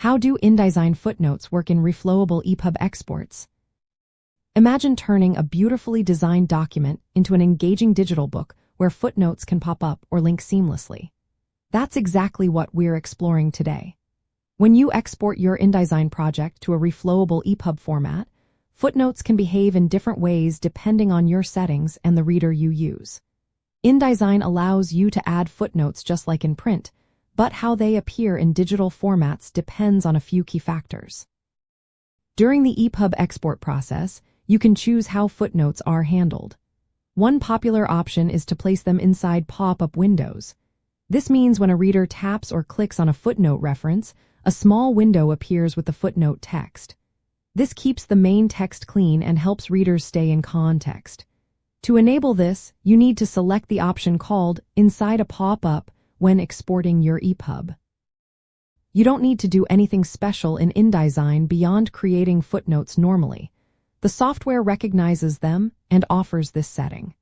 How do InDesign footnotes work in reflowable EPUB exports? Imagine turning a beautifully designed document into an engaging digital book where footnotes can pop up or link seamlessly. That's exactly what we're exploring today. When you export your InDesign project to a reflowable EPUB format, footnotes can behave in different ways depending on your settings and the reader you use. InDesign allows you to add footnotes just like in print, but how they appear in digital formats depends on a few key factors. During the EPUB export process, you can choose how footnotes are handled. One popular option is to place them inside pop-up windows. This means when a reader taps or clicks on a footnote reference, a small window appears with the footnote text. This keeps the main text clean and helps readers stay in context. To enable this, you need to select the option called Inside a Pop-up when exporting your EPUB. You don't need to do anything special in InDesign beyond creating footnotes normally. The software recognizes them and offers this setting.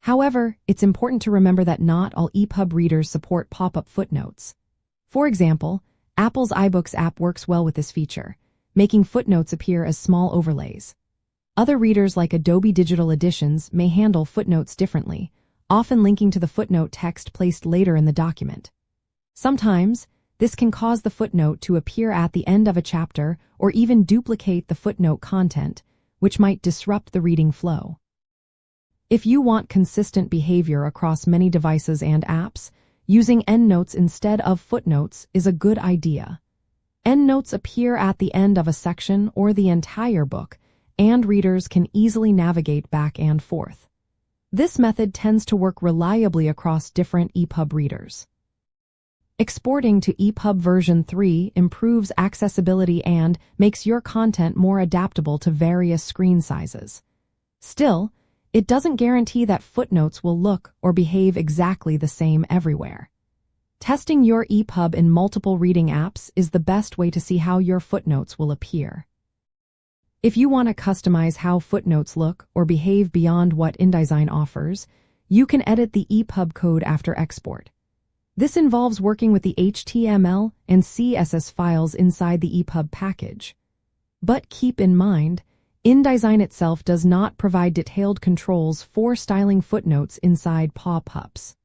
However, it's important to remember that not all EPUB readers support pop-up footnotes. For example, Apple's iBooks app works well with this feature, making footnotes appear as small overlays. Other readers like Adobe Digital Editions may handle footnotes differently, often linking to the footnote text placed later in the document. Sometimes, this can cause the footnote to appear at the end of a chapter or even duplicate the footnote content, which might disrupt the reading flow. If you want consistent behavior across many devices and apps, using endnotes instead of footnotes is a good idea. Endnotes appear at the end of a section or the entire book, and readers can easily navigate back and forth. This method tends to work reliably across different EPUB readers. Exporting to EPUB version 3 improves accessibility and makes your content more adaptable to various screen sizes. Still, it doesn't guarantee that footnotes will look or behave exactly the same everywhere. Testing your EPUB in multiple reading apps is the best way to see how your footnotes will appear. If you want to customize how footnotes look or behave beyond what InDesign offers, you can edit the EPUB code after export. This involves working with the HTML and CSS files inside the EPUB package. But keep in mind, InDesign itself does not provide detailed controls for styling footnotes inside pop-ups.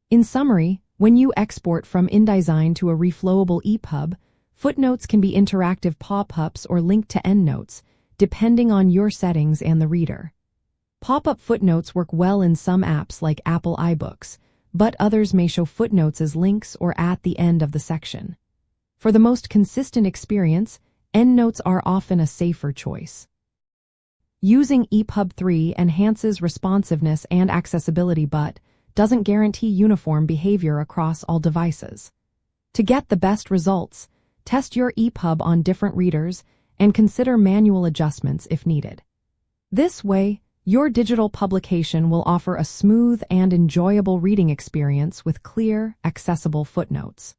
In summary, when you export from InDesign to a reflowable EPUB, footnotes can be interactive pop-ups or linked to endnotes, depending on your settings and the reader. Pop-up footnotes work well in some apps like Apple iBooks, but others may show footnotes as links or at the end of the section. For the most consistent experience, endnotes are often a safer choice. Using EPUB 3 enhances responsiveness and accessibility but doesn't guarantee uniform behavior across all devices. To get the best results, test your EPUB on different readers and consider manual adjustments if needed. This way, your digital publication will offer a smooth and enjoyable reading experience with clear, accessible footnotes.